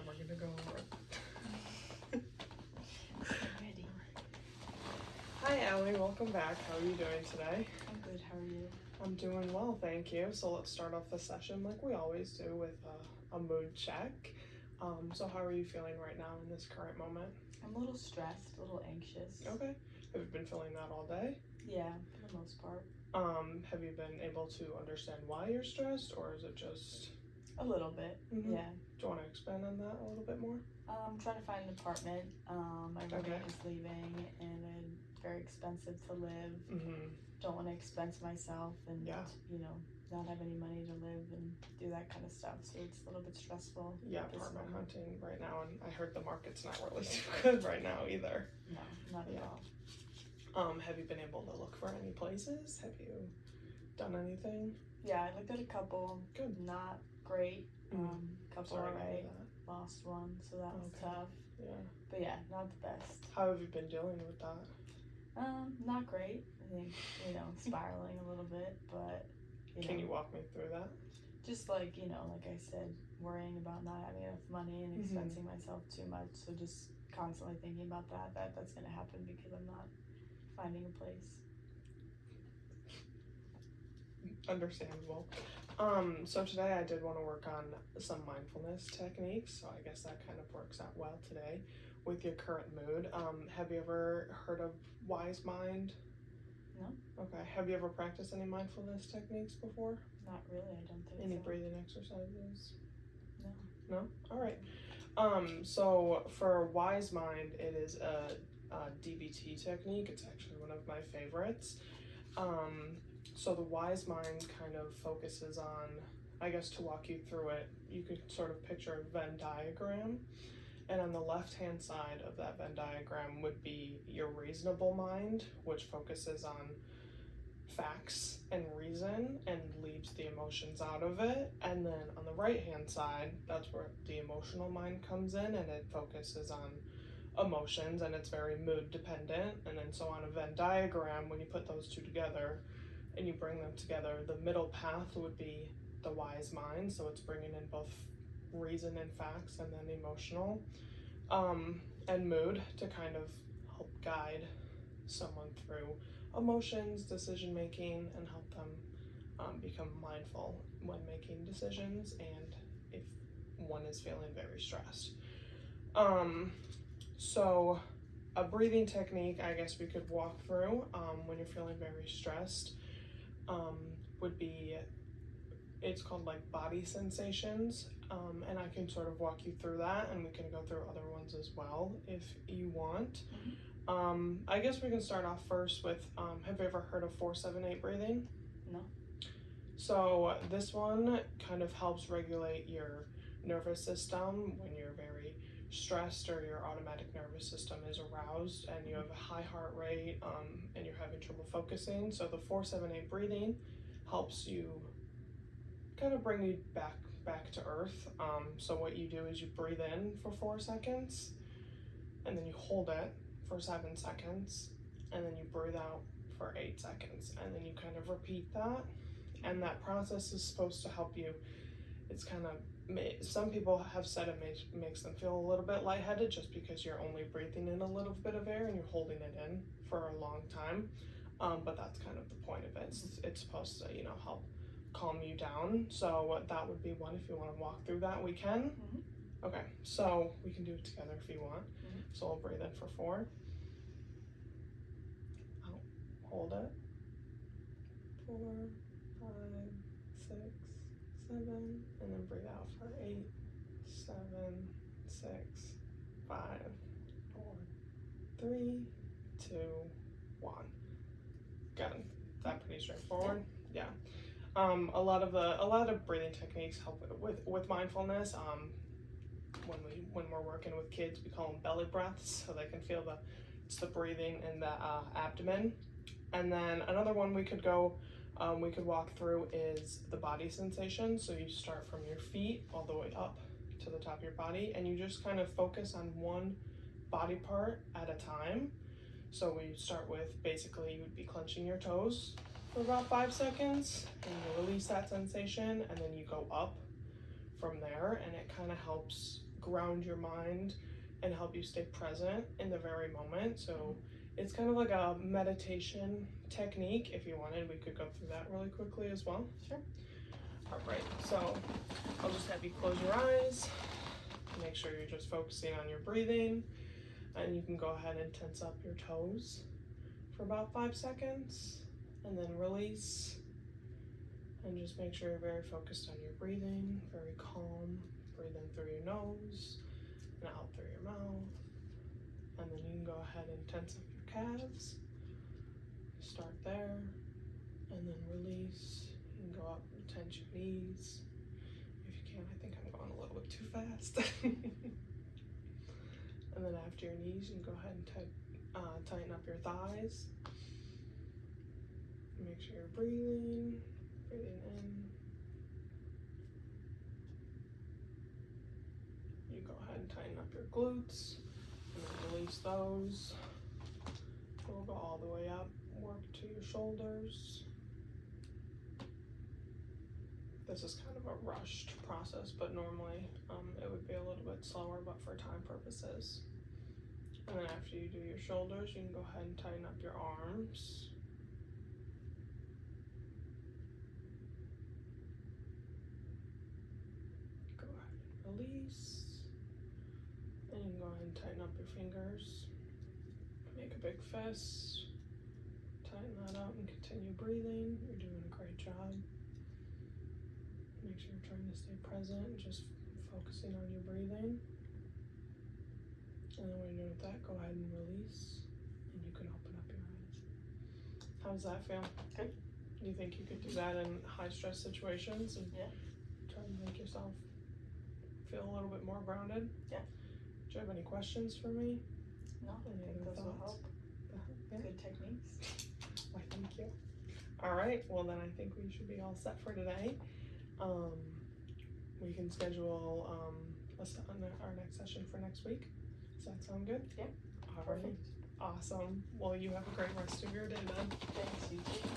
then we're gonna go over it. Ready. Hi Allie, welcome back. How are you doing today? I'm good, how are you? I'm doing well, thank you. So let's start off the session like we always do with a mood check. So how are you feeling right now in this current moment? I'm a little stressed, a little anxious. Okay. Have you been feeling that all day? Yeah, for the most part. Have you been able to understand why you're stressed, or is it just... A little bit, Mhm. yeah. Do you want to expand on that a little bit more? I'm trying to find an apartment. My roommate Okay. is leaving and it's very expensive to live. Mm-hmm. Don't want to expense myself and, Yeah. not have any money to live and do that kind of stuff. So it's a little bit stressful. Yeah, at this apartment moment. hunting right now, and I heard the market's not really too good right now either. No, not at Yeah. all. Have you been able to look for any places? Have you done anything? Yeah, I looked at a couple. Good. Not great. Mm. Couple Sorry to hear alright. that. Lost one, so that was Okay. tough. Yeah. But yeah, not the best. How have you been dealing with that? Not great. I think, spiraling a little bit, but Can you walk me through that? just like I said, worrying about not having enough money and expensing myself too much. So just constantly thinking about that's gonna happen because I'm not finding a place. Understandable. So today I did want to work on some mindfulness techniques, so I guess that kind of works out well today with your current mood. Have you ever heard of Wise Mind? No. Okay. Have you ever practiced any mindfulness techniques before? Not really, I don't think Any so. breathing exercises? No. No? Alright. So for Wise Mind, it is a DBT technique. It's actually one of my favorites. So the Wise Mind kind of focuses on, I guess to walk you through it, you could sort of picture a Venn diagram. And on the left-hand side of that Venn diagram would be your reasonable mind, which focuses on facts and reason and leaves the emotions out of it. And then on the right-hand side, that's where the emotional mind comes in, and it focuses on emotions, and it's very mood dependent. And then so on a Venn diagram, when you put those two together and you bring them together, the middle path would be the wise mind. So it's bringing in both reason and facts, and then emotional and mood to kind of help guide someone through emotions, decision making, and help them become mindful when making decisions and if one is feeling very stressed. So a breathing technique I guess we could walk through when you're feeling very stressed would be, it's called like body sensations, and I can sort of walk you through that, and we can go through other ones as well if you want. I guess we can start off first with, have you ever heard of 4-7-8 breathing? No. So this one kind of helps regulate your nervous system when you're very stressed or your automatic nervous system is aroused and you have a high heart rate and you're having trouble focusing. So the 4-7-8 breathing helps you kind of bring you back to earth. So what you do is you breathe in for 4 seconds and then you hold it for 7 seconds and then you breathe out for 8 seconds and then you kind of repeat that, and that process is supposed to help you. It's kind of, some people have said it makes them feel a little bit lightheaded just because you're only breathing in a little bit of air and you're holding it in for a long time, but that's kind of the point of it. It's supposed to help calm you down. So that would be one. If you want to walk through that, we can. Okay, so we can do it together if you want. So I'll breathe in for 4, out, hold it, 4, 5, 6, 7, and then breathe out for 8, 7, 6, 5, 4, 3, 2, 1. Good. Is that pretty straightforward? Yeah. A lot of breathing techniques help with mindfulness. When we're working with kids, we call them belly breaths, so they can feel it's the breathing in the abdomen. And then another one we could walk through is the body sensation. So you start from your feet all the way up to the top of your body, and you just kind of focus on one body part at a time. So we start with, basically you would be clenching your toes for about 5 seconds, and you release that sensation, and then you go up from there, and it kind of helps ground your mind and help you stay present in the very moment. So it's kind of like a meditation technique. If you wanted, we could go through that really quickly as well. Sure. All right, so I'll just have you close your eyes. Make sure you're just focusing on your breathing, and you can go ahead and tense up your toes for about 5 seconds, and then release. And just make sure you're very focused on your breathing, very calm. Breathe in through your nose and out through your mouth. And then you can go ahead and tense up your calves. Start there, and then release. You can go up and tense your knees. If you can, I think I'm going a little bit too fast. And then after your knees, you can go ahead and tighten up your thighs. Make sure you're breathing in. You go ahead and tighten up your glutes, and then release those. We'll go all the way up, work to your shoulders. This is kind of a rushed process, but normally it would be a little bit slower, but for time purposes. And then after you do your shoulders, you can go ahead and tighten up your arms. Go ahead and release. And you can go ahead and tighten up your fingers. Make a big fist. Tighten that up and continue breathing. You're doing a great job. Make sure you're trying to stay present, just focusing on your breathing. And then when you're done with that, go ahead and release, and you can open up your eyes. How does that feel? Good. Do you think you could do that in high stress situations and Yeah. try to make yourself feel a little bit more grounded? Yeah. Do you have any questions for me? No, I Any think other those will thoughts? help. Yeah. Good techniques. Why, thank you. All right, well then I think we should be all set for today. We can schedule our next session for next week. Does that sound good? Yeah. All right. Perfect. Awesome. Well, you have a great rest of your day then. Thanks, you too.